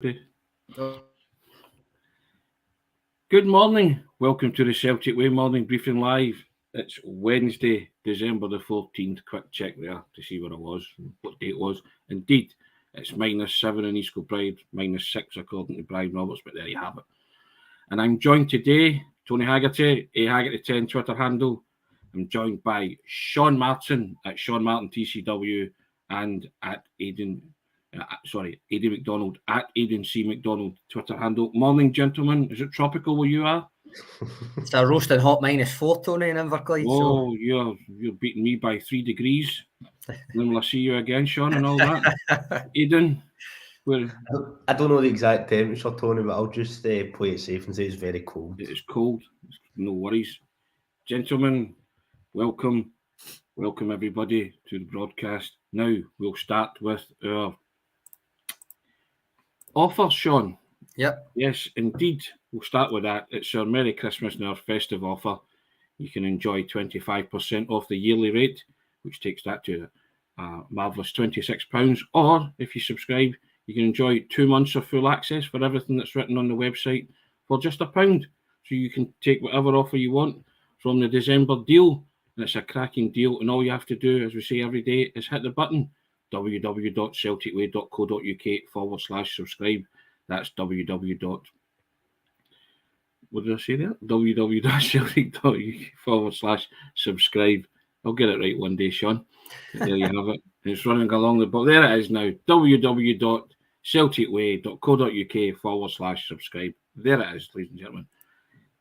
Good morning. Welcome to the Celtic Way Morning Briefing Live. It's Wednesday, December the 14th. Quick check there to see where I was, what day it was. Indeed, it's -7 in East Kilbride, -6 according to Brian Roberts, but there you have it. And I'm joined today, Tony Haggerty, Haggerty10 Twitter handle. I'm joined by Sean Martin at Sean Martin TCW and at Aidan Macdonald at Aidan C. Macdonald Twitter handle. Morning, gentlemen. Is it tropical where you are? It's a roasting hot -4, Tony, in Inverclyde. Oh, you're beating me by 3 degrees. Then will I see you again, Sean, and all that? Aidan, where? I don't know the exact temperature, Tony, but I'll just play it safe and say it's very cold. It is cold. No worries. Gentlemen, welcome everybody to the broadcast. Now we'll start with our offer, Sean. Yep. Yes, indeed. We'll start with that. It's our Merry Christmas and our festive offer. You can enjoy 25% off the yearly rate, which takes that to a marvellous £26. Or if you subscribe, you can enjoy 2 months of full access for everything that's written on the website for just £1. So you can take whatever offer you want from the December deal. And it's a cracking deal. And all you have to do, as we say every day, is hit the button. www.celticway.co.uk/subscribe. That's www.celtic.uk/subscribe. I'll get it right one day, Sean. There you have it. It's running along the book. There it is now. www.celticway.co.uk/subscribe. There it is, ladies and gentlemen.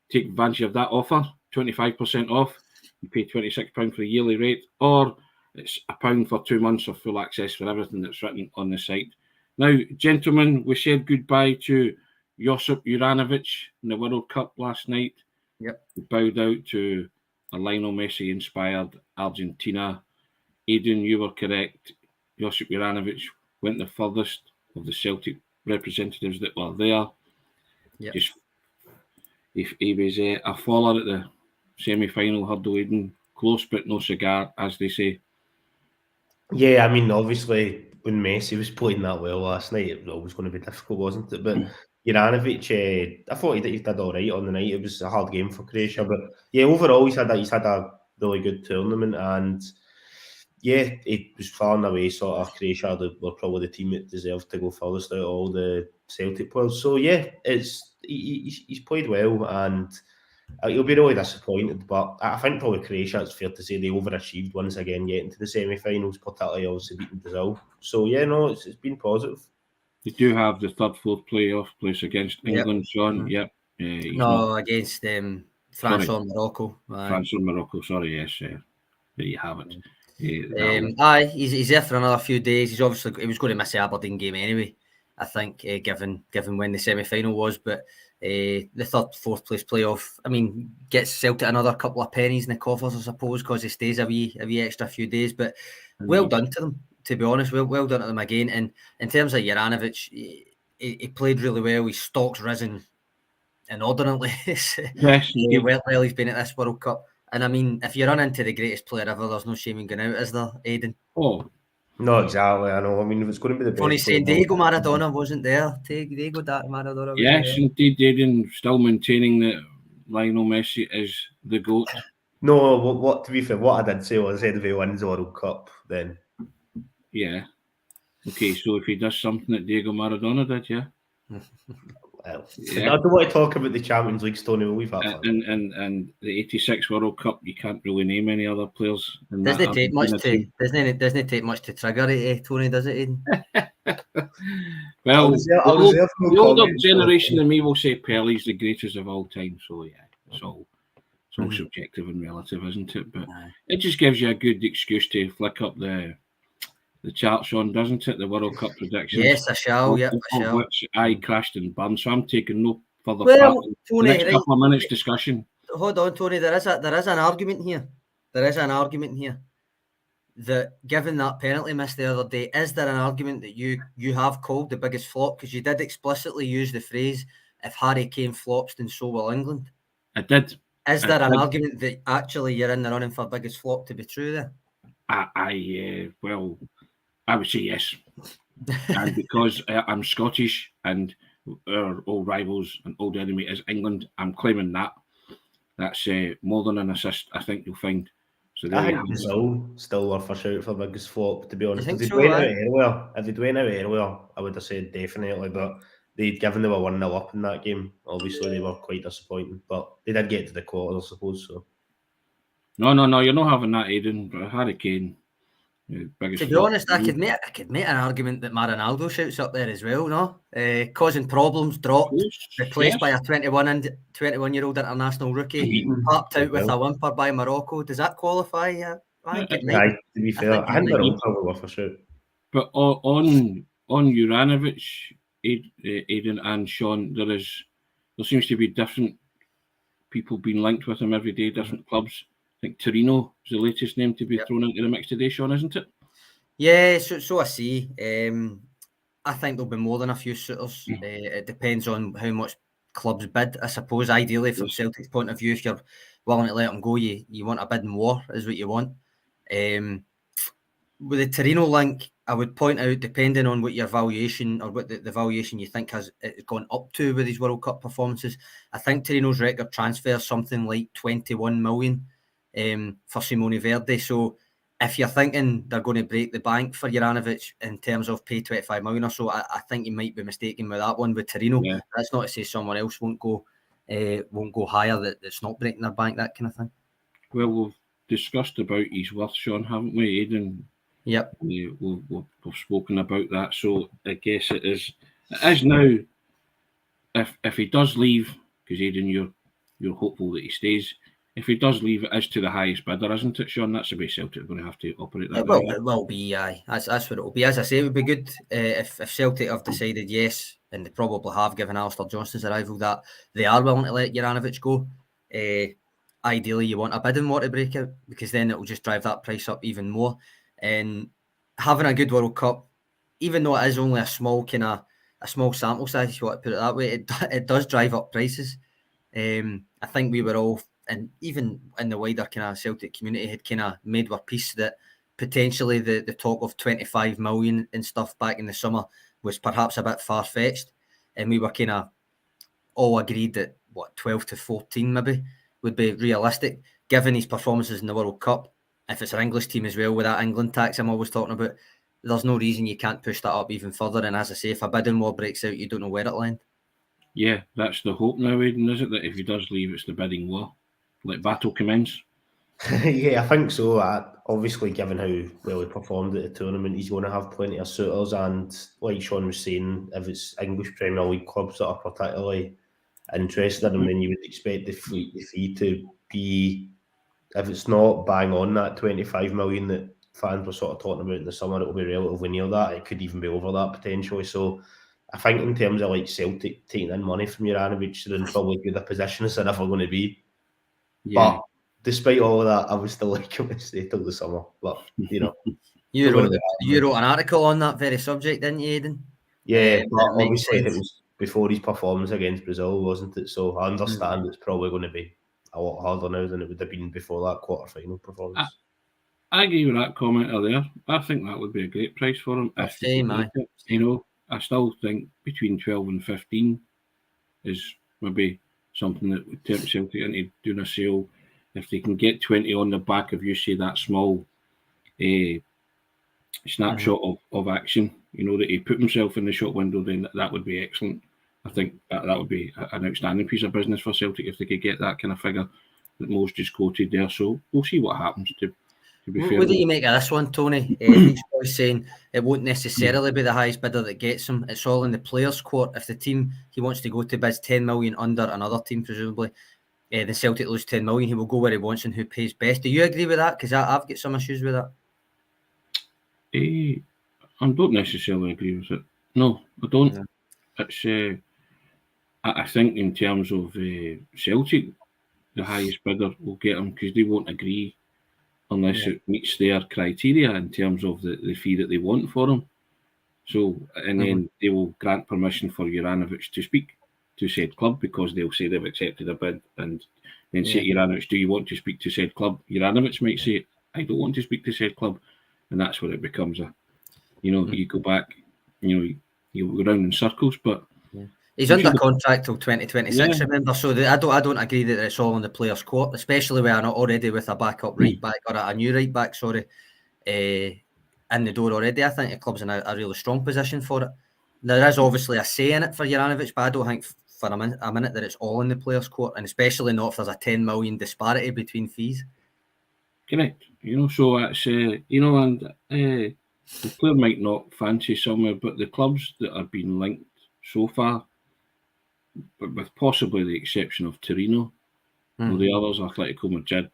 Take advantage of that offer. 25% off. You pay £26 for the yearly rate, or it's £1 for 2 months of full access for everything that's written on the site. Now, gentlemen, we said goodbye to Juranovic in the World Cup last night. Yep. We bowed out to a Lionel Messi-inspired Argentina. Aidan, you were correct. Josip Juranovic went the furthest of the Celtic representatives that were there. Yep. He was a faller at the semi-final hurdle, Aidan. Close but no cigar, as they say. Yeah, I mean, obviously, when Messi was playing that well last night, it was always going to be difficult, wasn't it? But Juranovic, I thought he did all right on the night. It was a hard game for Croatia, but yeah, overall, he's had a really good tournament, and yeah, it was far and away sort of Croatia were probably the team that deserved to go furthest out of all the Celtic players. So yeah, he's played well, and he'll be really disappointed, but I think probably Croatia, it's fair to say, they overachieved once again, getting to the semi-finals, particularly obviously beating Brazil. So yeah, no, it's been positive. You do have the third, fourth playoff place against England, Sean. Yep. Against France or Morocco. France or Morocco, sorry, yes. There you have it. He's there for another few days. He was going to miss the Aberdeen game anyway, I think, given when the semi-final was, but the third, fourth place playoff, I mean, gets Celtic another couple of pennies in the coffers, I suppose, because he stays a wee extra few days. But well done to them, to be honest. Well done to them again. And in terms of Juranovic, he played really well. His stock's risen inordinately. Yes, well, he's been at this World Cup. And I mean, if you run into the greatest player ever, there's no shame in going out, is there, Aidan? Oh, no, exactly. I know. I mean, if it's going to be the best. Funny saying Diego Maradona wasn't there. Diego Maradona. Yes, indeed, Aidan, still maintaining that Lionel Messi is the GOAT. No, what to be fair, what I did say was, I said if he wins the World Cup, then. Yeah. Okay, so if he does something that Diego Maradona did, yeah. Well, yeah. I don't want to talk about the Champions League, Tony. We've had fun. And the '86 World Cup, you can't really name any other players. Doesn't it take much to trigger it, Tony? Does it, Aidan? Well, the older generation of me will say Pele's the greatest of all time. So yeah, it's all subjective and relative, isn't it? But it just gives you a good excuse to flick up the charts on, doesn't it? The World Cup predictions. Yes, I shall. Yep, I shall. Which I crashed and burned, so I'm taking no further part in Tony, the next couple of minutes discussion. Hold on, Tony. There is an argument here. That given that penalty miss the other day, is there an argument that you have called the biggest flop? Because you did explicitly use the phrase, "If Harry Kane flops, then so will England." I did. Is there an argument that actually you're in the running for biggest flop to be true there? Well, I would say yes. And because I'm Scottish and our old rivals and old enemy is England, I'm claiming that. That's more than an assist, I think you'll find. So there I you think have it. Brazil still worth a shout for biggest flop, to be honest. think If they'd so, went out aye? anywhere, I would have said definitely, but given they were 1-0 up in that game, obviously they were quite disappointing. But they did get to the quarters, I suppose. So No, you're not having that, Aidan. But Harry Kane, biggest To be flop. honest, I could make an argument that Ronaldo shouts up there as well, no? Causing problems, dropped, replaced by a 21-year-old international rookie, popped out with a whimper by Morocco. Does that qualify? I think it might. aye, to be fair, I think they're all probably worth a shout. But on Juranovic, Aidan and Sean, there seems to be different people being linked with him every day, different clubs. I think Torino is the latest name to be thrown into the mix today, Sean, isn't it? Yeah, so I see. I think there'll be more than a few suitors. It depends on how much clubs bid. I suppose ideally from Celtic's point of view, if you're willing to let them go, you want a bidding war is what you want. With the Torino link, I would point out, depending on what your valuation or what the valuation you think has gone up to with these World Cup performances, I think Torino's record transfer is something like 21 million for Simone Verde. So if you're thinking they're going to break the bank for Juranovic in terms of pay 25 million or so, I think you might be mistaken with that one with Torino. Yeah. That's not to say someone else won't go higher that's not breaking their bank, that kind of thing. Well, we've discussed about his worth, Sean, haven't we, Aidan? Yep. We've spoken about that. So I guess it is now. If he does leave, because Aidan, you're hopeful that he stays. If he does leave, it is to the highest bidder, isn't it, Sean? That's the way Celtic are going to have to operate that. It will be, aye. That's what it will be. As I say, it would be good if Celtic have decided yes, and they probably have, given Alistair Johnston's arrival, that they are willing to let Juranovic go. Ideally, you want a bidding war to break out, because then it will just drive that price up even more. And having a good World Cup, even though it is only a small sample size, if you want to put it that way, it does drive up prices. I think we were all, and even in the wider kind of Celtic community, had kind of made our peace that potentially the talk of 25 million and stuff back in the summer was perhaps a bit far-fetched, and we were kind of all agreed that 12 to 14 maybe would be realistic, given his performances in the World Cup. If it's an English team as well, with that England tax I'm always talking about, there's no reason you can't push that up even further. And as I say, if a bidding war breaks out, you don't know where it'll end. Yeah, that's the hope now, Aidan, is it? That if he does leave, it's the bidding war. Let battle commence. Yeah, I think so. Obviously, given how well he performed at the tournament, he's going to have plenty of suitors. And like Sean was saying, if it's English Premier League clubs that are particularly interested in him, then you would expect the fee to be, if it's not bang on that 25 million that fans were sort of talking about in the summer, it'll be relatively near that. It could even be over that potentially. So I think in terms of like Celtic taking in money from Juranovic, they're in probably good a position as they're ever going to be. Yeah. But despite all of that, I would still like him to stay till the summer. But you know, you wrote an article on that very subject, didn't you, Aidan? Yeah, but obviously it was before his performance against Brazil, wasn't it? So I understand it's probably going to be a lot harder now than it would have been before that quarter-final performance. I agree with that comment there. I think that would be a great price for him. Same, aye. You know, I still think between 12 and 15 is maybe something that would tempt Celtic into doing a sale. If they can get 20 on the back of, you say, that small snapshot of action, you know, that he put himself in the shop window, then that would be excellent. I think that would be an outstanding piece of business for Celtic if they could get that kind of figure that Mo's just quoted there. So we'll see what happens. To be fair, what do you make of this one, Tony? These boys saying it won't necessarily be the highest bidder that gets him. It's all in the player's court. If the team he wants to go to bids 10 million under another team, presumably, then Celtic lose 10 million, he will go where he wants and who pays best. Do you agree with that? Because I've got some issues with that. I don't necessarily agree with it. No, I don't. Yeah. It's I think in terms of Celtic, the highest bidder will get him because they won't agree unless it meets their criteria in terms of the fee that they want for him. So, and then they will grant permission for Juranovic to speak to said club because they'll say they've accepted a bid, and then say to Juranovic, do you want to speak to said club? Juranovic might say, I don't want to speak to said club, and that's where it becomes you go back you go round in circles. But he's under contract till 2026. Remember, so I don't agree that it's all on the players' court, especially when I'm not already with a backup right back or a new right back. In the door already. I think the club's in a really strong position for it. There is obviously a say in it for Juranovic, but I don't think for a minute that it's all in the players' court, and especially not if there's a 10 million disparity between fees. Correct. So it's and the player might not fancy somewhere, but the clubs that have been linked so far, but with possibly the exception of Torino, the others, Atletico Madrid,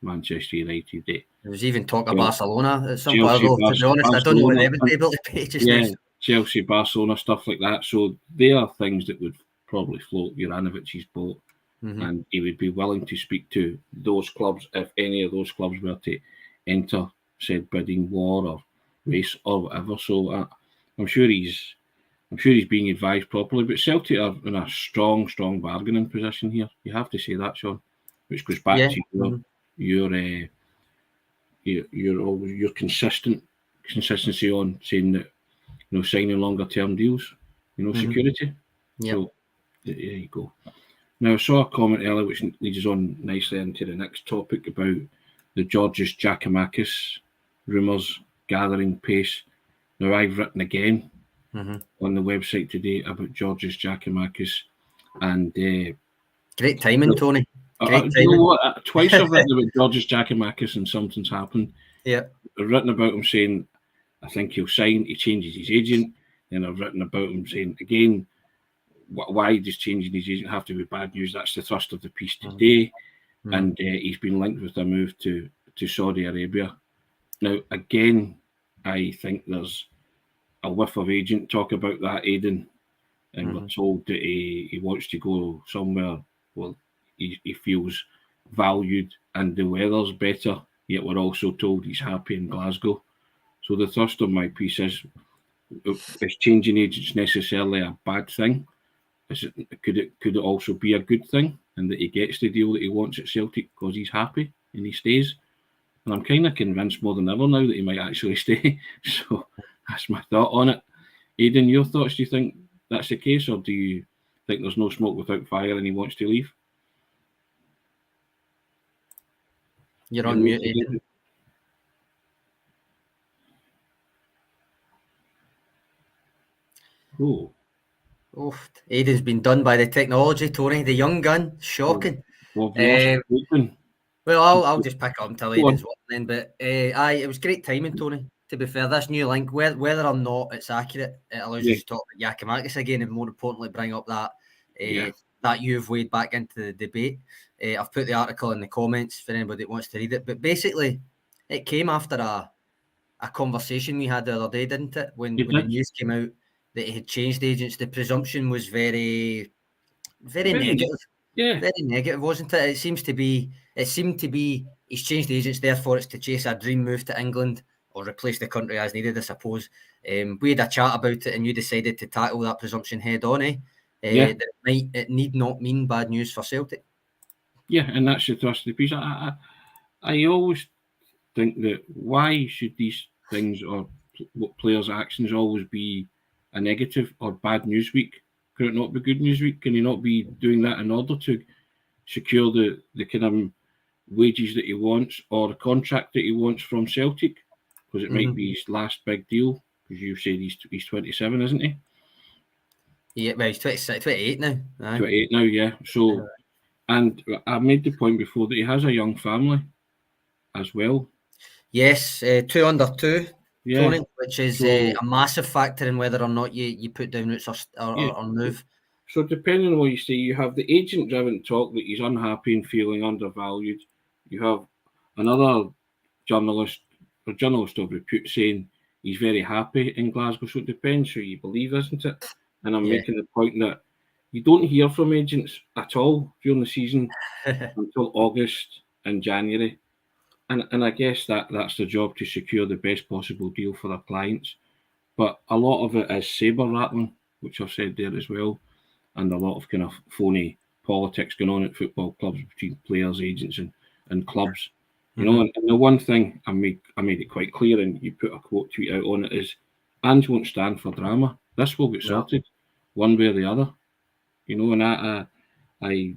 Manchester United. There was even talk of Barcelona at some Chelsea, point. To be honest, I don't know what they would be able to pay just now. Chelsea, Barcelona, stuff like that. So they are things that would probably float Juranovic's boat, and he would be willing to speak to those clubs if any of those clubs were to enter said bidding war or race or whatever. So I'm sure he's being advised properly. But Celtic are in a strong bargaining position here. You have to say that, Sean, which goes back to your consistency on saying that signing longer term deals, security. So there you go. Now I saw a comment earlier which leads us on nicely into the next topic about the Georgios Giakoumakis rumours gathering pace. Now I've written again on the website today about Georgios Giakoumakis, and great timing, Tony. You know what? Twice I've written about Georgios Giakoumakis and something's happened. Yeah, I've written about him saying I think he'll sign. He changes his agent. Then I've written about him saying again, why does changing his agent have to be bad news? That's the thrust of the piece today. And he's been linked with a move to Saudi Arabia. Now again, I think there's a whiff of agent talk about that, Aidan, and we're told that he wants to go somewhere. Well, he feels valued and the weather's better, yet we're also told he's happy in Glasgow. So the thrust of my piece is changing agents necessarily a bad thing? Could it also be a good thing, and that he gets the deal that he wants at Celtic because he's happy and he stays? And I'm kind of convinced more than ever now that he might actually stay. So that's my thought on it. Aidan, your thoughts? Do you think that's the case, or do you think there's no smoke without fire and he wants to leave? You're on mute, Aidan. Oh, Aidan's been done by the technology, Tony, the young gun. Shocking. Well, I'll just pick up until Aidan's watching then. But it was great timing, Tony. To be fair, this new link, whether or not it's accurate, it allows you to talk about Giakoumakis again, and more importantly, bring up that that you've weighed back into the debate. I've put the article in the comments for anybody that wants to read it. But basically, it came after a conversation we had the other day, didn't it? When the news came out that he had changed agents, the presumption was very negative. Yeah, very negative, wasn't it? It seemed to be he's changed agents, therefore it's to chase a dream move to England or replace the country as needed, I suppose. We had a chat about it, and you decided to tackle that presumption head on. That it need not mean bad news for Celtic. Yeah, and that's the thrust of the piece. I always think that why should these things or players' actions always be a negative or bad news week? Could it not be good news week? Can he not be doing that in order to secure the kind of wages that he wants or the contract that he wants from Celtic? Because it might be his last big deal. Because you said he's 27, isn't he? Yeah, well, he's 26, 28 now. 28 now, yeah. So, and I made the point before that he has a young family as well. Yes, 2 under 2, Tony, which is a massive factor in whether or not you put down roots or move. So depending on what you say, you have the agent-driven talk that he's unhappy and feeling undervalued. You have another journalist of repute saying he's very happy in Glasgow. So it depends who you believe, isn't it? And I'm making the point that you don't hear from agents at all during the season until August and January. And I guess that's the job, to secure the best possible deal for their clients. But a lot of it is sabre rattling, which I've said there as well, and a lot of kind of phony politics going on at football clubs between players, agents, and clubs. You know, and the one thing I made it quite clear, and you put a quote tweet out on it, is Ange won't stand for drama. This will get sorted one way or the other. And I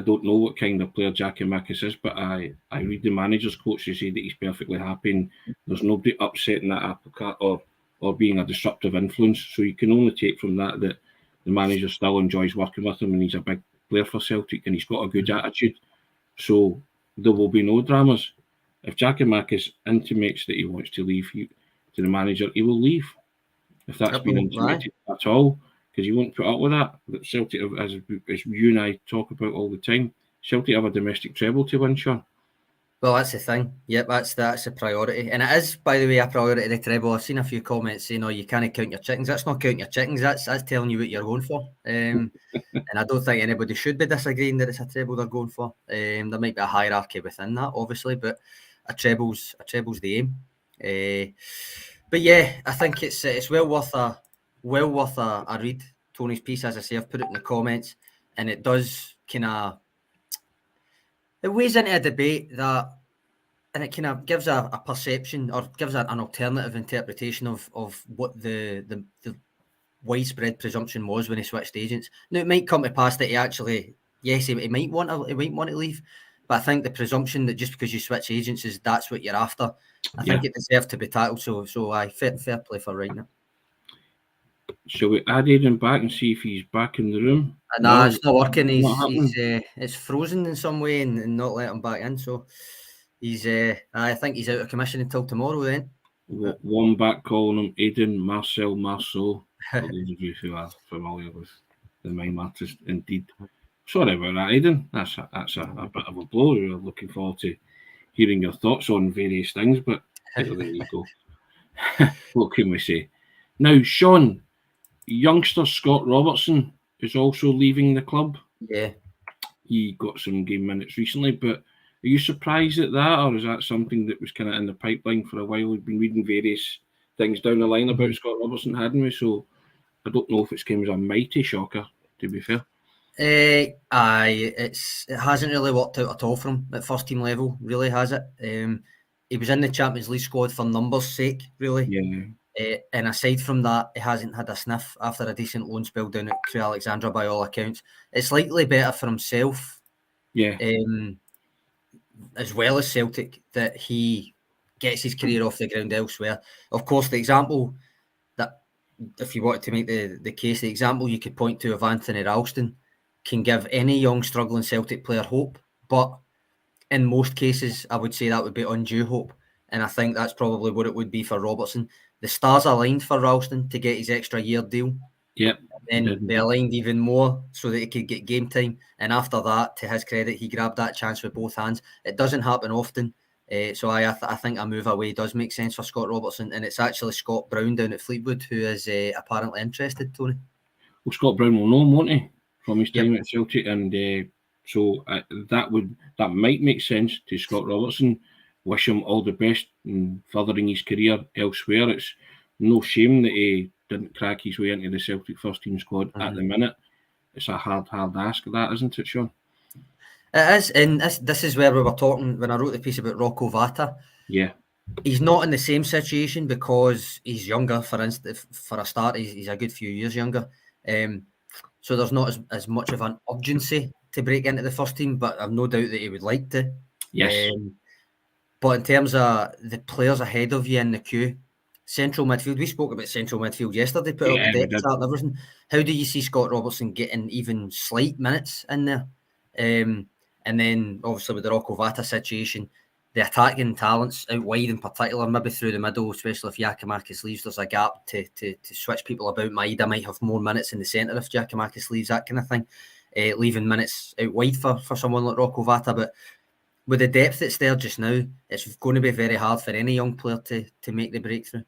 don't know what kind of player Giakoumakis is, but I read the manager's quotes to say that he's perfectly happy and there's nobody upsetting that apple cart or being a disruptive influence. So you can only take from that the manager still enjoys working with him and he's a big player for Celtic and he's got a good attitude. So there will be no dramas. If Giakoumakis intimates that he wants to leave to the manager, he will leave. If that's been intimated at all, because you won't put up with that. That Celtic, as you and I talk about all the time, Celtic have a domestic treble to win, Sean. Well, that's the thing. Yep, that's a priority. And it is, by the way, a priority, the treble. I've seen a few comments saying, you can't count your chickens. That's not counting your chickens. That's telling you what you're going for. And I don't think anybody should be disagreeing that it's a treble they're going for. There might be a hierarchy within that, obviously, but a treble's the aim. But yeah, I think it's well worth a read. Tony's piece, as I say, I've put it in the comments, and it does it weighs into a debate that, and it kind of gives a perception or gives an alternative interpretation of what the widespread presumption was when he switched agents. Now it might come to pass that he actually, yes, he might want to leave, but I think the presumption that just because you switch agents is that's what you're after. I think it deserves to be tackled. So I fair play for right now. Shall we add Aidan back and see if he's back in the room? No, it's not working. It's frozen in some way and not let him back in. So he's I think he's out of commission until tomorrow then. One back calling him Aidan Marceau, for those of you who are familiar with the Mind Matters indeed. Sorry about that, Aidan. That's a bit of a blow. We're looking forward to hearing your thoughts on various things, but there you go. What can we say? Now, Sean, youngster Scott Robertson is also leaving the club. Yeah. He got some game minutes recently, but are you surprised at that, or is that something that was kind of in the pipeline for a while? We've been reading various things down the line about Scott Robertson, hadn't we? So I don't know if it's came as a mighty shocker, to be fair. It hasn't really worked out at all for him at first team level, really, has it? He was in the Champions League squad for numbers' sake, really. Yeah. And aside from that, he hasn't had a sniff after a decent loan spell down at Crewe Alexandra by all accounts. It's likely better for himself, as well as Celtic, that he gets his career off the ground elsewhere. Of course, the example that, if you wanted to make the case, the example you could point to of Anthony Ralston can give any young struggling Celtic player hope, but in most cases, I would say that would be undue hope. And I think that's probably what it would be for Robertson. The stars aligned for Ralston to get his extra year deal. Yep. And they aligned even more so that he could get game time. And after that, to his credit, he grabbed that chance with both hands. It doesn't happen often. So I think a move away does make sense for Scott Robertson. And it's actually Scott Brown down at Fleetwood who is apparently interested, Tony. Well, Scott Brown will know him, won't he, from his time at Celtic? And so that might make sense to Scott Robertson. Wish him all the best in furthering his career elsewhere. It's no shame that he didn't crack his way into the Celtic first team squad at the minute. It's a hard ask, that, isn't it, Sean? It is, and this is where we were talking when I wrote the piece about Rocco Vata. Yeah. He's not in the same situation because he's younger. For instance, for a start, he's a good few years younger. So there's not as much of an urgency to break into the first team, but I've no doubt that he would like to. Yes. But in terms of the players ahead of you in the queue, central midfield, we spoke about central midfield yesterday, put out the depth chart and everything. How do you see Scott Robertson getting even slight minutes in there? And then obviously with the Rocco Vata situation, the attacking talents out wide in particular, maybe through the middle, especially if Giakoumakis leaves, there's a gap to switch people about. Maida might have more minutes in the centre if Giakoumakis leaves, that kind of thing. Leaving minutes out wide for someone like Rocco Vata, but with the depth that's there just now, it's going to be very hard for any young player to make the breakthrough.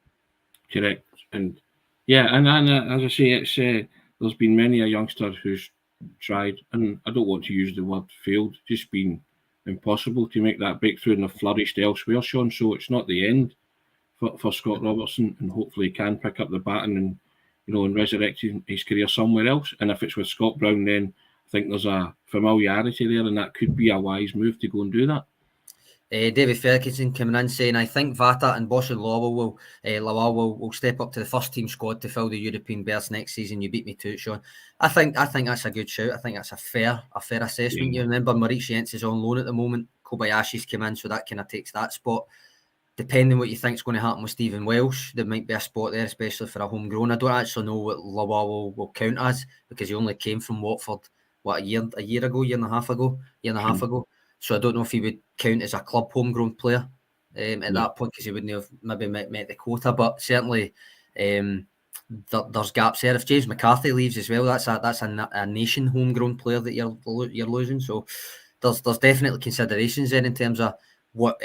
Correct. And as I say, it's there's been many a youngster who's tried, and I don't want to use the word failed, just been impossible to make that breakthrough and have flourished elsewhere, Sean. So it's not the end for Scott Robertson, and hopefully he can pick up the baton and resurrect his career somewhere else. And if it's with Scott Brown, then I think there's a familiarity there, and that could be a wise move to go and do that. David Ferguson coming in saying, I think Vata and Bosch and Lawal will step up to the first team squad to fill the European berths next season. You beat me to it, Sean. I think that's a good shout. I think that's a fair assessment. You remember Maurice Jens is on loan at the moment. Kobayashi's come in, so that kind of takes that spot. Depending what you think is going to happen with Stephen Welsh, there might be a spot there, especially for a homegrown. I don't actually know what Lawal will count as, because he only came from Watford, a year and a half ago. So I don't know if he would count as a club homegrown player at that point, because he wouldn't have maybe met the quota. But certainly there's gaps there. If James McCarthy leaves as well, that's a nation homegrown player that you're losing. So there's definitely considerations there in terms of what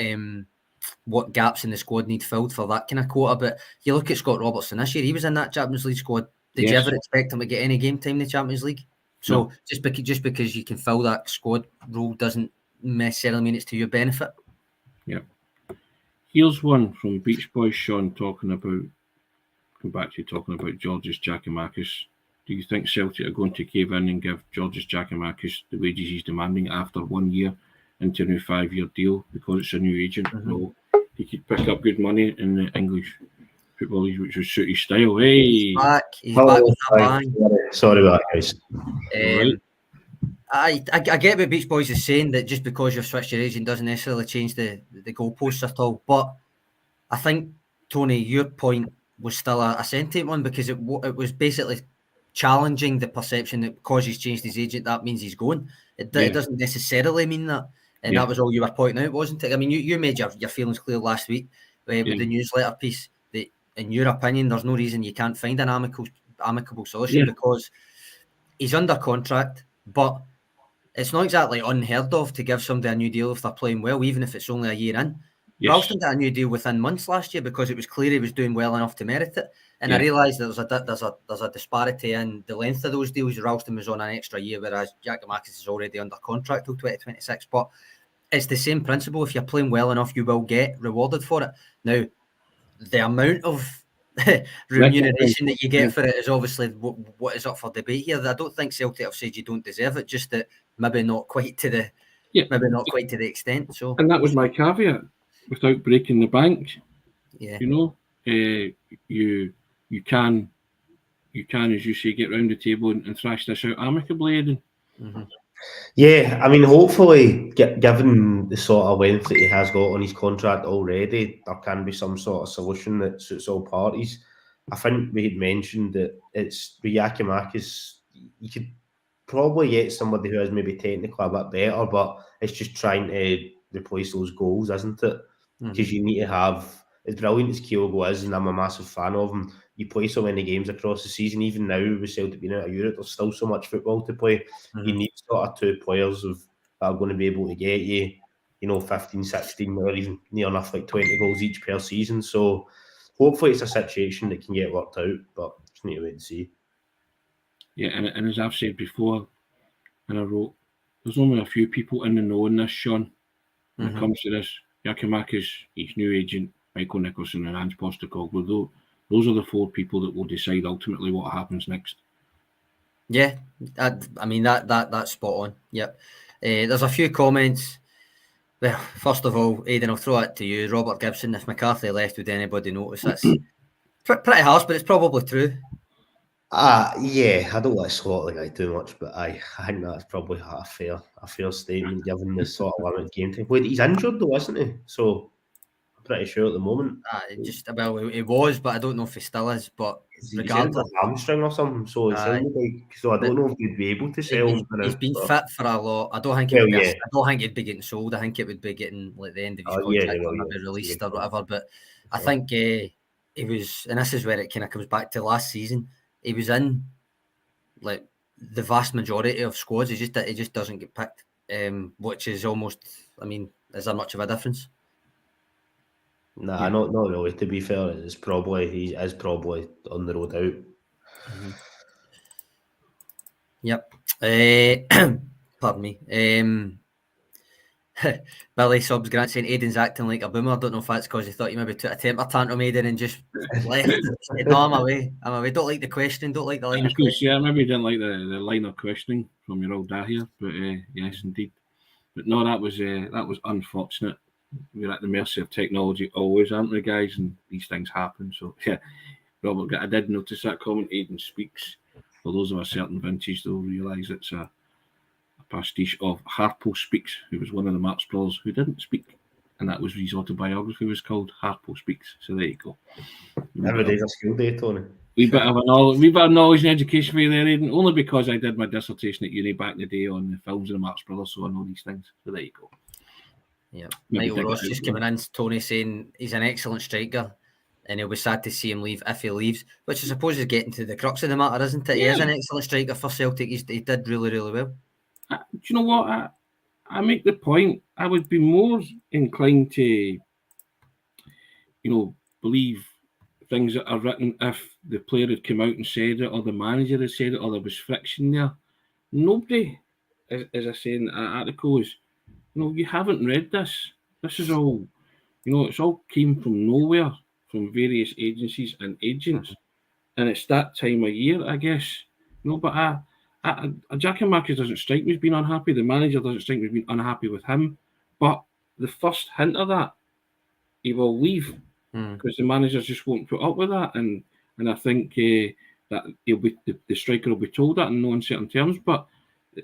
gaps in the squad need filled for that kind of quota. But you look at Scott Robertson this year, he was in that Champions League squad. Did you ever expect him to get any game time in the Champions League? So no. just because you can fill that squad role doesn't necessarily mean it's to your benefit. Yeah. Here's one from Beach Boys Sean talking about Georgios Giakoumakis. Do you think Celtic are going to cave in and give Georgios Giakoumakis the wages he's demanding after 1 year into a new 5-year deal because it's a new agent? No, he could pick up good money in the English football league, which would suit his style. Hey, he's back with a bang. Sorry about that, guys. Right. I get what Beach Boys is saying, that just because you've switched your agent doesn't necessarily change the goalposts at all. But I think, Tony, your point was still a sentient one, because it was basically challenging the perception that because he's changed his agent, that means he's going. It doesn't necessarily mean that. And that was all you were pointing out, wasn't it? I mean, you made your feelings clear last week with the newsletter piece, that in your opinion, there's no reason you can't find an amicable solution because he's under contract, but it's not exactly unheard of to give somebody a new deal if they're playing well, even if it's only a year in. Ralston got a new deal within months last year because it was clear he was doing well enough to merit it. And I realised there's a disparity in the length of those deals. Ralston was on an extra year, whereas Giakoumakis is already under contract till 2026. But it's the same principle. If you're playing well enough, you will get rewarded for it. Now, the amount of remuneration that you get for it is obviously what is up for debate here. I don't think Celtic have said you don't deserve it, just that maybe not quite to the extent. So, and that was my caveat. Without breaking the bank, you can, as you say, get round the table and thrash this out amicably, Aidan. Yeah, I mean, hopefully, given the sort of length that he has got on his contract already, there can be some sort of solution that suits all parties. I think we had mentioned that it's with Giakoumakis, you could probably get somebody who is maybe technically a bit better, but it's just trying to replace those goals, isn't it? Because you need to have, as brilliant as Kyogo is, and I'm a massive fan of him, you play so many games across the season. Even now, with Celtic being out of Europe, there's still so much football to play. You need sort of two players that are going to be able to get you, 15, 16, or even near enough like 20 goals each per season. So hopefully it's a situation that can get worked out, but just need to wait and see. Yeah, and as I've said before, and I wrote, there's only a few people in the know in this, Sean, when it comes to this. Giakoumakis, his new agent, Michael Nicholson, and Ange Postecoglou. Those are the four people that will decide ultimately what happens next. Yeah, I mean that's spot on. Yep. There's a few comments. Well, first of all, Aidan, I'll throw it to you. Robert Gibson, if McCarthy left, would anybody notice? That's pretty harsh, but it's probably true. Yeah, I don't want to swat the guy too much, but I think that's probably a fair statement given the sort of limited game time. Wait, he's injured though, isn't he? So I'm pretty sure at the moment. It was, but I don't know if he still is. But regardless, a hamstring or something. So it sounded like. So I don't know if he'd be able to sell. He's been fit for a lot. I don't think I don't think it'd be getting sold. I think it would be getting like the end of his contract or maybe released or whatever. But I think he was, and this is where it kind of comes back to last season. He was in like the vast majority of squads. He just doesn't get picked, which is almost. I mean, is there much of a difference? Nah, not really. To be fair, he is probably on the road out. Yep. Pardon me. Billy Subs Grant saying Aidan's acting like a boomer. I don't know if that's because he thought you maybe took a temper tantrum, Aidan, and just left. No, I'm away. Don't like the questioning. Don't like the line of questioning. Yeah, maybe you didn't like the line of questioning from your old dad here, but yes, indeed. But no, that was unfortunate. we're at the mercy of technology always, aren't we, guys? And these things happen. So, yeah, Robert, I did notice that comment, Aidan Speaks. For those of a certain vintage, they'll realise it's a pastiche of Harpo Speaks, who was one of the Marx brothers who didn't speak. And that was his autobiography was called Harpo Speaks. So there you go. Every day's a school day, Tony. Wee bit of knowledge and education for you there, Aidan. Only because I did my dissertation at uni back in the day on the films of the Marx Brothers, so I know these things. So there you go. Yeah, Michael Ross just coming in, Tony saying he's an excellent striker and he'll be sad to see him leave if he leaves, which I suppose is getting to the crux of the matter, isn't it? Yeah. He is an excellent striker for Celtic. He did really, really well. Do you know what? I make the point. I would be more inclined to, believe things that are written if the player had come out and said it, or the manager had said it, or there was friction there. Nobody, as I say in the article, is, you haven't read this. This is all, it's all came from nowhere, from various agencies and agents. And it's that time of year, I guess. But Giakoumakis doesn't strike me as being unhappy. The manager doesn't strike me as being unhappy with him. But the first hint of that, he will leave. Because the managers just won't put up with that, and I think that he'll be the striker will be told that in no uncertain terms. But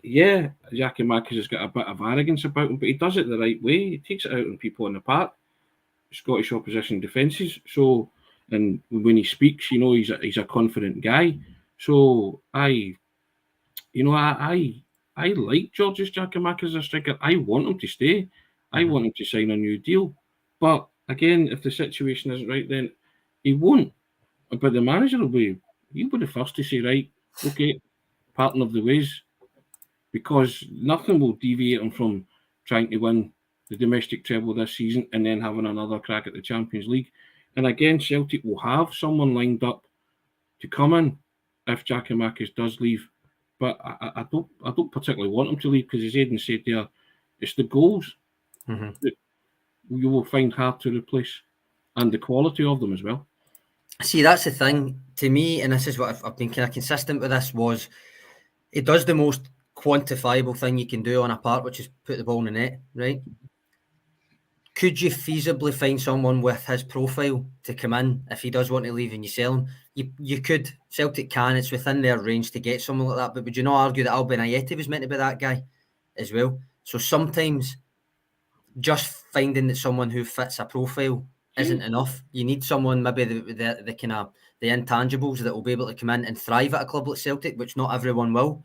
yeah, Giakoumakis has got a bit of arrogance about him, but he does it the right way. He takes it out on people in the park, Scottish opposition defences. So, and when he speaks, he's a confident guy. So I like Georgios Giakoumakis as a striker. I want him to stay. I want him to sign a new deal, but again, if the situation isn't right, then he won't. But the manager he'll be the first to say, right, okay, parting of the ways, because nothing will deviate him from trying to win the domestic treble this season and then having another crack at the Champions League. And again, Celtic will have someone lined up to come in if Giakoumakis does leave. But I don't particularly want him to leave, because as Aidan said there, it's the goals that you will find hard to replace, and the quality of them as well. See, that's the thing to me, and this is what I've been kind of consistent with this, was it does the most quantifiable thing you can do on a part, which is put the ball in the net, right? Could you feasibly find someone with his profile to come in if he does want to leave and you sell him? You could. Celtic can. It's within their range to get someone like that. But would you not argue that Ajeti was meant to be that guy as well? So sometimes just finding that someone who fits a profile isn't enough. You need someone, maybe the kind of the intangibles that will be able to come in and thrive at a club like Celtic, which not everyone will.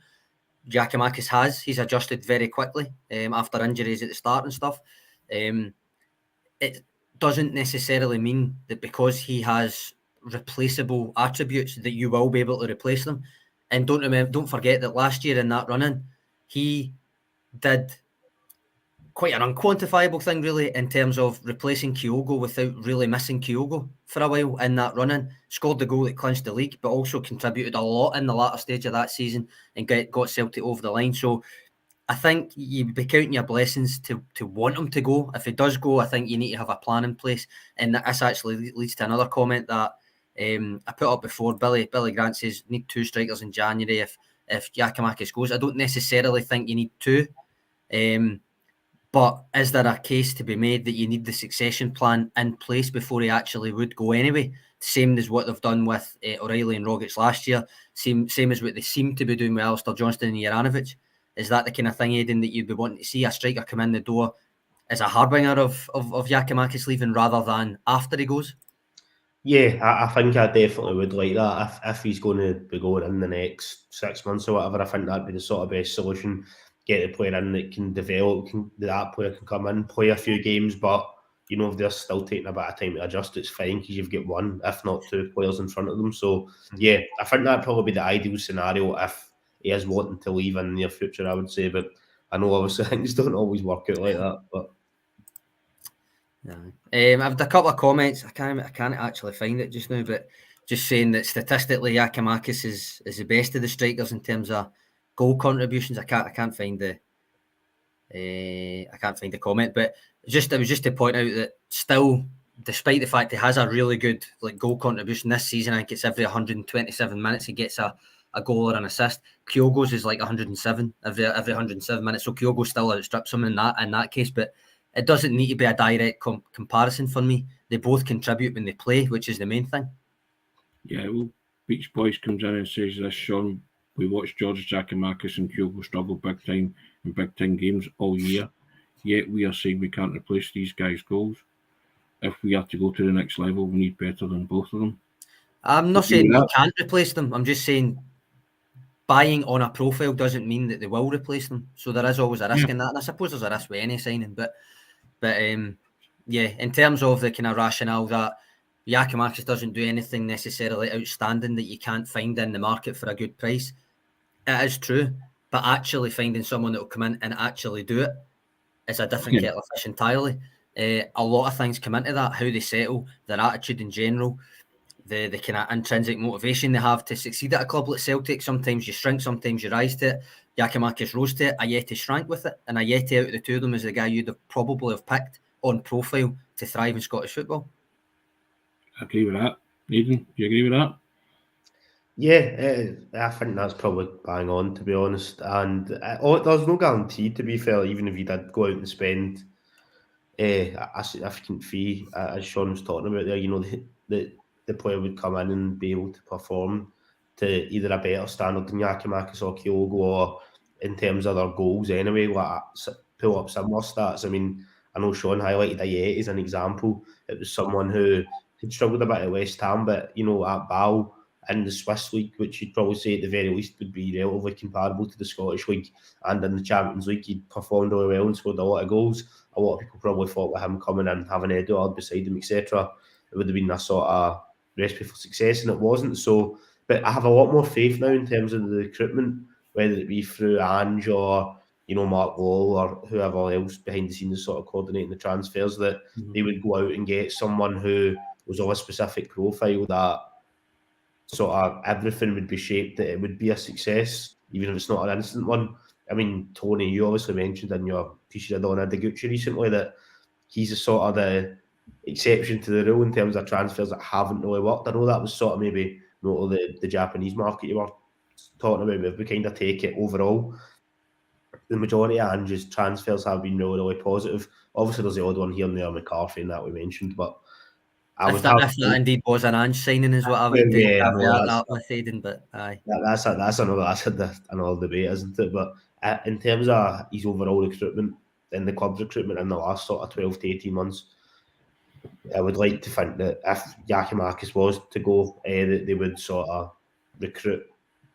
Giakoumakis has. He's adjusted very quickly after injuries at the start and stuff. It doesn't necessarily mean that because he has replaceable attributes that you will be able to replace them. And don't forget that last year in that run-in, he did quite an unquantifiable thing, really, in terms of replacing Kyogo without really missing Kyogo for a while in that run-in. Scored the goal that clinched the league, but also contributed a lot in the latter stage of that season and got Celtic over the line. So I think you'd be counting your blessings to want him to go. If he does go, I think you need to have a plan in place. And this actually leads to another comment that I put up before. Billy Grant says, need 2 strikers in January if Giakoumakis goes. I don't necessarily think you need 2. But is there a case to be made that you need the succession plan in place before he actually would go anyway? Same as what they've done with O'Reilly and Rogic last year. Same as what they seem to be doing with Alistair Johnston and Juranovic. Is that the kind of thing, Aidan, that you'd be wanting to see a striker come in the door as a harbinger of Giakoumakis leaving rather than after he goes? Yeah, I think I definitely would like that. If he's going to be going in the next 6 months or whatever, I think that'd be the sort of best solution. Get the player in that can develop, that player can come in, play a few games, but if they're still taking a bit of time to adjust, it's fine because you've got 1, if not 2 players in front of them. So yeah, I think that'd probably be the ideal scenario if he is wanting to leave in the near future, I would say. But I know obviously things don't always work out like that. But I've had a couple of comments. I can't actually find it just now, but just saying that statistically, Giakoumakis is the best of the strikers in terms of goal contributions. I can't find the comment, but it was just to point out that still, despite the fact he has a really good goal contribution this season, I think it's every 127 minutes he gets a goal or an assist. Kyogo's is 107 every 107 minutes, so Kyogo still outstrips him in that case. But it doesn't need to be a direct comparison for me. They both contribute when they play, which is the main thing. Yeah, well, Beach Boys comes in and says this, Sean. We watched George Giakoumakis and Kyogo struggle big time in big time games all year. Yet we are saying we can't replace these guys' goals. If we are to go to the next level, we need better than both of them. I'm not saying we can't replace them. I'm just saying buying on a profile doesn't mean that they will replace them. So there is always a risk in that. And I suppose there's a risk with any signing. But yeah, in terms of the kind of rationale that Giakoumakis doesn't do anything necessarily outstanding that you can't find in the market for a good price, it is true. But actually finding someone that will come in and actually do it is a different kettle of fish entirely. A lot of things come into that, how they settle, their attitude in general, the kind of intrinsic motivation they have to succeed at a club like Celtic. Sometimes you shrink, sometimes you rise to it. Giakoumakis rose to it, Ajeti shrank with it, and Ajeti out of the two of them is the guy you'd probably have picked on profile to thrive in Scottish football. I agree with that. Aidan, do you agree with that? Yeah, I think that's probably bang on, to be honest. And there's no guarantee, to be fair, even if you did go out and spend a significant fee, as Sean was talking about there, you know, the player would come in and be able to perform to either a better standard than Giakoumakis or Kyogo, or in terms of their goals anyway, like pull up similar stats. I mean, I know Sean highlighted Ajeti as an example. It was someone who had struggled a bit at West Ham, but, you know, at Ball in the Swiss League, which you'd probably say at the very least would be relatively comparable to the Scottish League, and in the Champions League, he performed really well and scored a lot of goals. A lot of people probably thought with him coming in, having Eduard beside him, etc., it would have been a sort of recipe for success, and it wasn't. So, but I have a lot more faith now in terms of the recruitment, whether it be through Ange or, you know, Mark Wall or whoever else behind the scenes sort of coordinating the transfers, that they would go out and get someone who was of a specific profile that sort of everything would be shaped that it would be a success, even if it's not an instant one. I mean, Tony, you obviously mentioned in your piece you did on Gucci recently that he's a sort of the exception to the rule in terms of transfers that haven't really worked. I know that was sort of maybe not the Japanese market you were talking about, but if we kind of take it overall, the majority of Ange's transfers have been really, really positive. Obviously, there's the odd one here and there, McCarthy, and that we mentioned, but if that indeed was an Ange signing, is what I would that with Aidan, but aye. That's another debate, isn't it? But in terms of his overall recruitment and the club's recruitment in the last sort of 12 to 18 months, I would like to think that if Giakoumakis was to go, that they would sort of recruit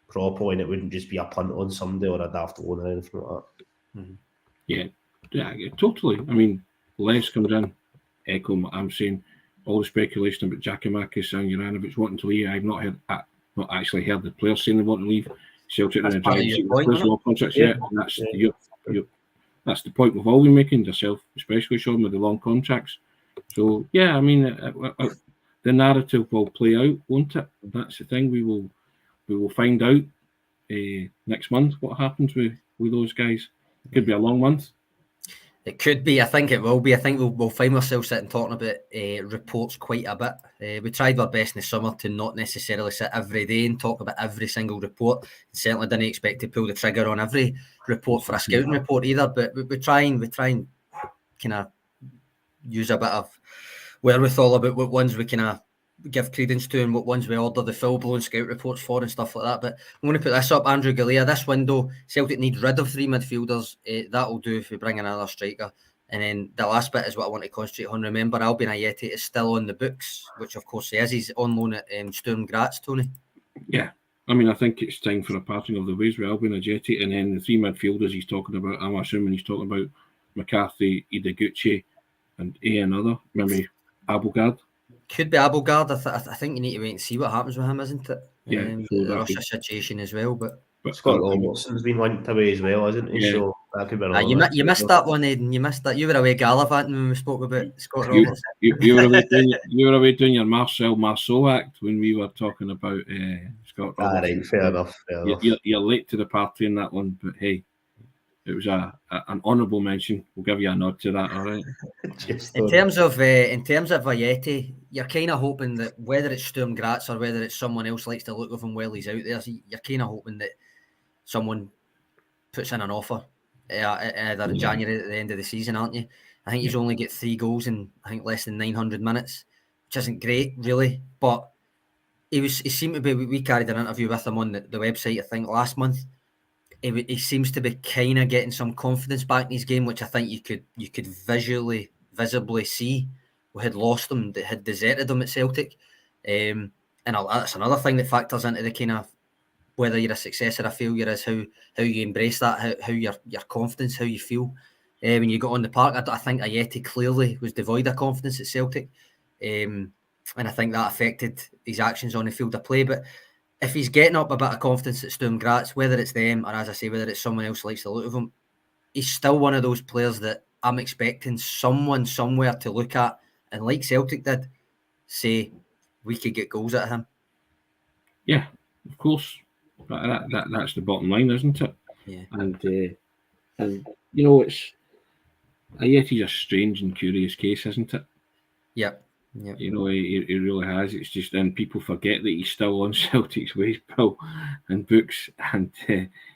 properly and it wouldn't just be a punt on somebody or a daft loan or anything like that. Mm-hmm. Yeah, totally. I mean, Les comes in, echo what I'm saying. All the speculation about Giakoumakis and Juranovic wanting to leave, I've not actually heard the players saying they want to leave. Celtic and the contracts yet. That's the point we've all been making, yourself especially, Sean, with the long contracts. So yeah, I mean, the narrative will play out, won't it? That's the thing. We will find out next month what happens with those guys. It could be a long month. It could be. I think it will be. I think we'll find ourselves sitting talking about reports quite a bit. We tried our best in the summer to not necessarily sit every day and talk about every single report. Certainly didn't expect to pull the trigger on every report for a scouting report either. But we try and kind of use a bit of wherewithal about what ones we kind of give credence to and what ones we order the full-blown scout reports for and stuff like that. But I'm going to put this up. Andrew Galea, this window, Celtic need rid of 3 midfielders. That'll do if we bring in another striker. And then the last bit is what I want to concentrate on. Remember, Albion Ajeti is still on the books, which of course he is. He's on loan at Sturm Graz, Tony. Yeah. I mean, I think it's time for a parting of the ways with Albion Ajeti. And then the 3 midfielders he's talking about, I'm assuming he's talking about McCarthy, Ideguchi, and another, maybe Abelgard. Could be Abelgard. I think you need to wait and see what happens with him, isn't it? Yeah. The Russia situation as well, but Scott Robertson's been linked away as well, hasn't he? Yeah. So that could be you missed that one, Aidan. You missed that. You were away gallivanting when we spoke about Scott Robertson. You were away doing your Marcel Marceau act when we were talking about Scott Robertson. Right, fair enough. You're late to the party in that one, but hey, it was an honourable mention. We'll give you a nod to that, all right? In terms of Ajeti, you're kind of hoping that whether it's Sturm Graz or whether it's someone else likes the look of him while he's out there, you're kind of hoping that someone puts in an offer either in January at the end of the season, aren't you? I think he's only got 3 goals in I think less than 900 minutes, which isn't great really, but he seemed to be. We carried an interview with him on the website I think last month. He seems to be kind of getting some confidence back in his game, which I think you could visibly see we had lost him, that had deserted him at Celtic, and that's another thing that factors into the kind of whether you're a success or a failure is how you embrace that, how your confidence, how you feel when you got on the park. I think Ajeti clearly was devoid of confidence at Celtic, and I think that affected his actions on the field of play. But if he's getting up a bit of confidence at Sturm Graz, whether it's them or, as I say, whether it's someone else likes the look of him, he's still one of those players that I'm expecting someone somewhere to look at and, like Celtic did, say we could get goals out of him. Yeah, of course. That's the bottom line, isn't it? Yeah. And you know, it's Ajeti's a strange and curious case, isn't it? Yep. You know, he really has. It's just then people forget that he's still on Celtic's wage bill and books, and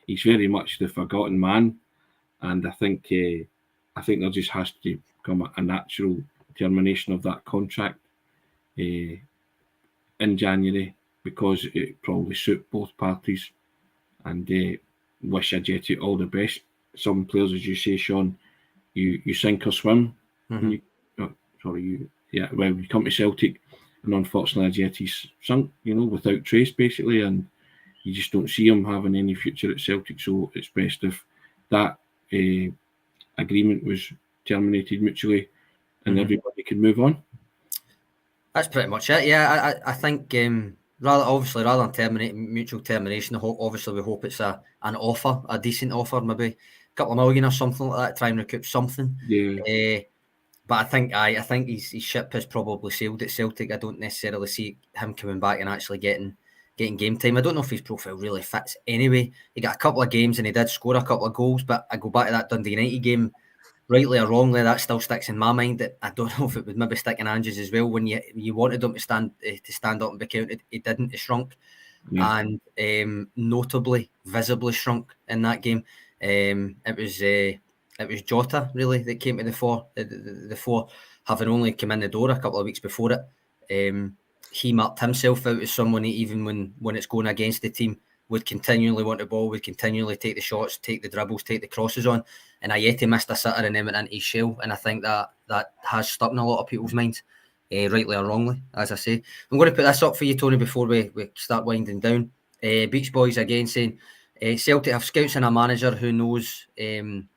he's very much the forgotten man. And I think there just has to come a natural termination of that contract in January, because it probably suit both parties. And wish Ajeti all the best. Some players, as you say, Sean, you sink or swim. Mm-hmm. When you come to Celtic, and unfortunately Ajeti's sunk, without trace basically, and you just don't see him having any future at Celtic. So it's best if that agreement was terminated mutually, and everybody could move on. That's pretty much it. Yeah, I think rather than mutual termination, obviously we hope it's an offer, a decent offer, maybe a couple of million or something like that, to try and recoup something. Yeah. But I think his ship has probably sailed at Celtic. I don't necessarily see him coming back and actually getting game time. I don't know if his profile really fits anyway. He got a couple of games and he did score a couple of goals, but I go back to that Dundee United game, rightly or wrongly, that still sticks in my mind. That I don't know if it would maybe stick in Ange's as well. When you wanted him to stand up and be counted, he didn't. He shrunk, and notably, visibly shrunk in that game. It was Jota really that came to the fore. The fore, having only come in the door a couple of weeks before it. He marked himself out as someone, even when it's going against the team, would continually want the ball, would continually take the shots, take the dribbles, take the crosses on. And Ajeti missed a sitter and then went into his shell. And I think that has stuck in a lot of people's minds, rightly or wrongly, as I say. I'm going to put this up for you, Tony, before we start winding down. Beach Boys again saying, Celtic have scouts and a manager who knows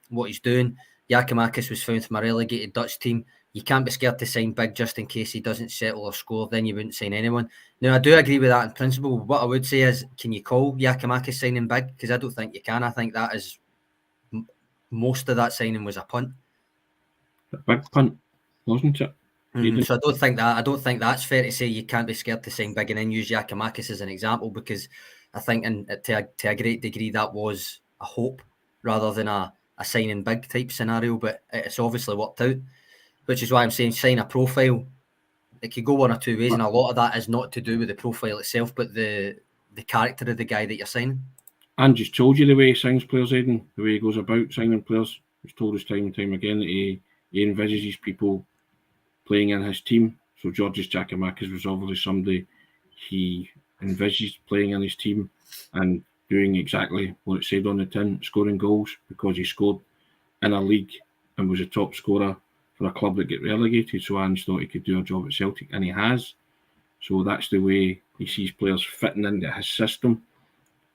what he's doing. Giakoumakis was found from a relegated Dutch team. You can't be scared to sign big just in case he doesn't settle or score. Then you wouldn't sign anyone. Now, I do agree with that in principle. What I would say is, can you call Giakoumakis signing big? Because I don't think you can. I think that is most of that signing was a punt. A big punt, wasn't it? So I don't think that's fair to say you can't be scared to sign big and then use Giakoumakis as an example, because I think to a great degree that was a hope rather than a signing big type scenario. But it's obviously worked out, which is why I'm saying sign a profile. It could go one or two ways, and a lot of that is not to do with the profile itself, but the character of the guy that you're signing. And just told you the way he signs players, Aidan, the way he goes about signing players. He's told us time and time again that he envisages people playing in his team. So Georgios Giakoumakis was obviously somebody he envisaged playing in his team and doing exactly what it said on the tin, scoring goals, because he scored in a league and was a top scorer for a club that get relegated. So Ange thought he could do a job at Celtic, and he has. So that's the way he sees players fitting into his system.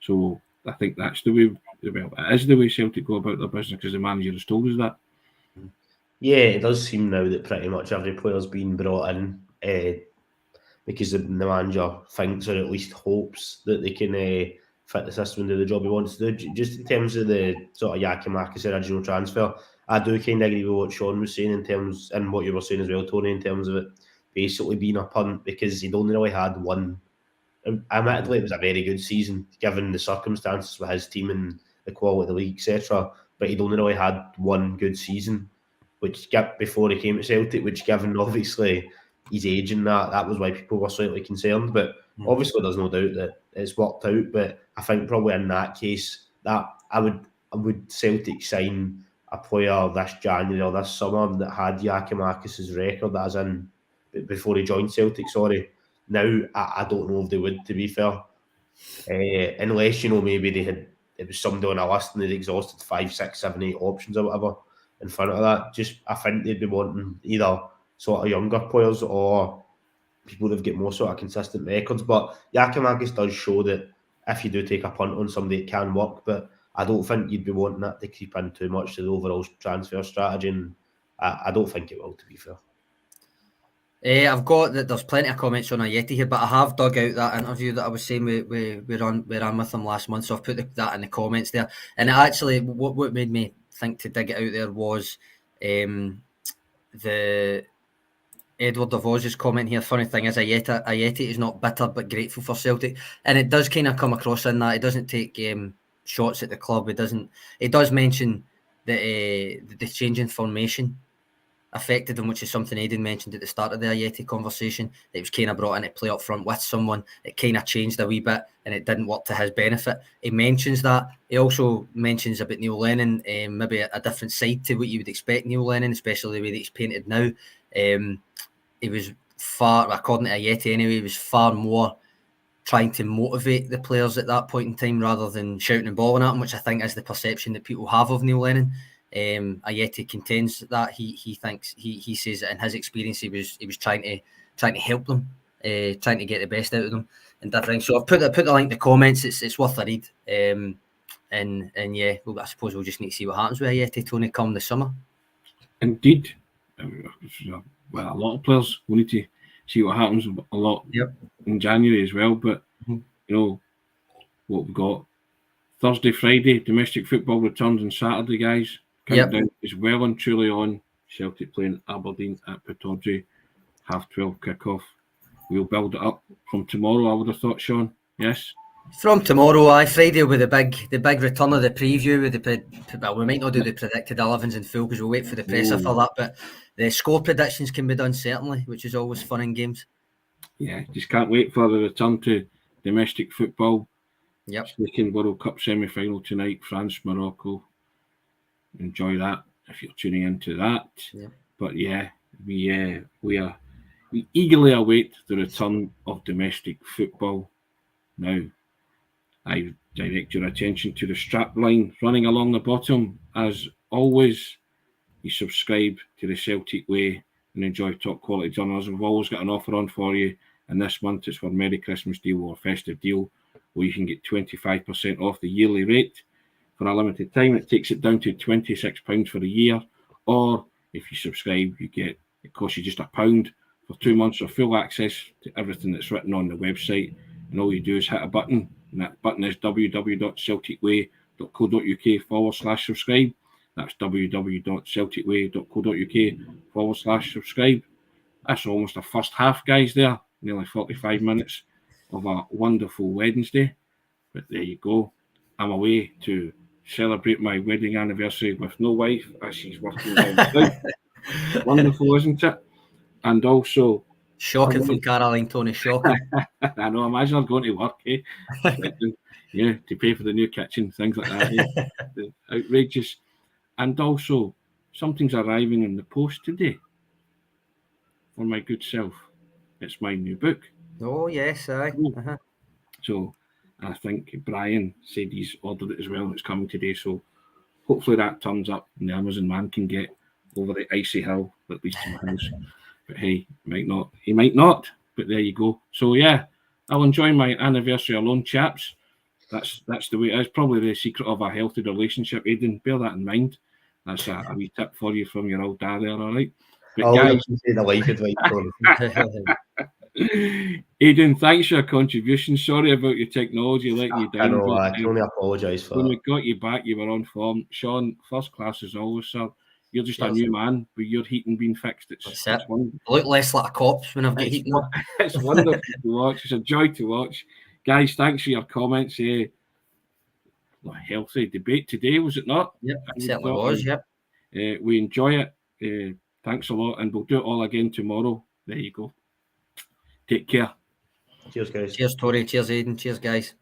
So I think that's the way, well, it is the way Celtic go about their business, because the manager has told us that. Yeah, it does seem now that pretty much every player's been brought in because the manager thinks, or at least hopes, that they can fit the system and do the job he wants to do. Just in terms of the sort of Giakoumakis original transfer, I do kind of agree with what Sean was saying in terms, and what you were saying as well, Tony, in terms of it basically being a punt, because he'd only really had one. Admittedly, it was a very good season given the circumstances with his team and the quality of the league, etc. But he'd only really had one good season, which before he came to Celtic, which, given obviously his age and that was why people were slightly concerned. But obviously, there's no doubt that it's worked out. But I think probably in that case, that I would would Celtic sign a player this January or this summer that had Giakoumakis' record, as in before he joined Celtic, sorry. Now, I don't know if they would, to be fair. Unless, maybe it was somebody on a list and they'd exhausted 5, 6, 7, 8 options or whatever in front of that. I think they'd be wanting either sort of younger players or people that've got more sort of consistent records. But Giakoumakis does show that if you do take a punt on somebody, it can work. But I don't think you'd be wanting that to creep in too much to the overall transfer strategy, and I don't think it will, to be fair. I've got that. There's plenty of comments on Ajeti here, but I have dug out that interview that I was saying we ran with him last month, so I've put that in the comments there. And actually, what made me think to dig it out there was the Edward DeVos's comment here. Funny thing is, Ajeti is not bitter but grateful for Celtic, and it does kind of come across in that he doesn't take shots at the club. He does mention the change in formation affected him, which is something Aidan mentioned at the start of the Ajeti conversation. It was kind of brought in to play up front with someone. It kind of changed a wee bit and it didn't work to his benefit. He mentions that. He also mentions about Neil Lennon, maybe a different side to what you would expect Neil Lennon, especially the way that he's painted now. He was far, according to Ajeti anyway, he was far more trying to motivate the players at that point in time rather than shouting and bawling at them, which I think is the perception that people have of Neil Lennon. Ajeti contends that he thinks he says that in his experience he was trying to help them, trying to get the best out of them and different. So I've put the link in the comments. It's worth a read. And yeah, well, I suppose we'll just need to see what happens with Ajeti, Tony, come this summer. Indeed, well, a lot of players will need to see what happens a lot in January as well. But what we've got Thursday, Friday, domestic football returns on Saturday, guys. Countdown is well and truly on. Celtic playing Aberdeen at Pittodrie, 12:30 kickoff. We'll build it up from tomorrow, I would have thought, Sean. Yes? From tomorrow, Friday will be the big return of the preview. We might not do the predicted 11s in full because we'll wait for the presser for that, but the score predictions can be done certainly, which is always fun in games. Yeah, just can't wait for the return to domestic football. Second World Cup semi-final tonight, France, Morocco. Enjoy that if you're tuning into that. But yeah, we eagerly await the return of domestic football. Now, I direct your attention to the strap line running along the bottom. As always, you subscribe to the Celtic Way and enjoy top quality journalism. We've always got an offer on for you, and this month it's for Merry Christmas deal or festive deal, where you can get 25% off the yearly rate for a limited time. It takes it down to £26 for a year, or if you subscribe, it costs you just £1 for 2 months of full access to everything that's written on the website. And all you do is hit a button, and that button is www.celticway.co.uk/subscribe. That's www.celticway.co.uk/subscribe. That's almost a first half, guys, there. Nearly 45 minutes of a wonderful Wednesday. But there you go. I'm away to celebrate my wedding anniversary with no wife as she's working down south. Wonderful, isn't it? And also... Shocking from Caroline, Tony, shocking. I know, imagine I'm going to work, to pay for the new kitchen, things like that. Outrageous. And also, something's arriving in the post today for my good self. It's my new book. Oh, yes, aye. So, I think Brian said he's ordered it as well, and it's coming today. So, hopefully that turns up and the Amazon man can get over the icy hill that leads to my house. But hey, he might not. But there you go. So yeah, I'll enjoy my anniversary alone, chaps. That's the way it is. Probably the secret of a healthy relationship, Aidan. Bear that in mind. That's a wee tip for you from your old dad there, all right? But guys, the life advice. Aidan, thanks for your contribution. Sorry about your technology letting you down. I know, I can only apologise for when that. we got you back, you were on form. Sean, first class as always, sir. You're just a new man with your heating being fixed. It's wonderful. I look less like a cops when I've got heating on. It's wonderful to watch. It's a joy to watch. Guys, thanks for your comments. Healthy debate today, was it not? Yep, it certainly was, yep. We enjoy it. Thanks a lot, and we'll do it all again tomorrow. There you go. Take care. Cheers, guys. Cheers, Tori. Cheers, Aidan. Cheers, guys.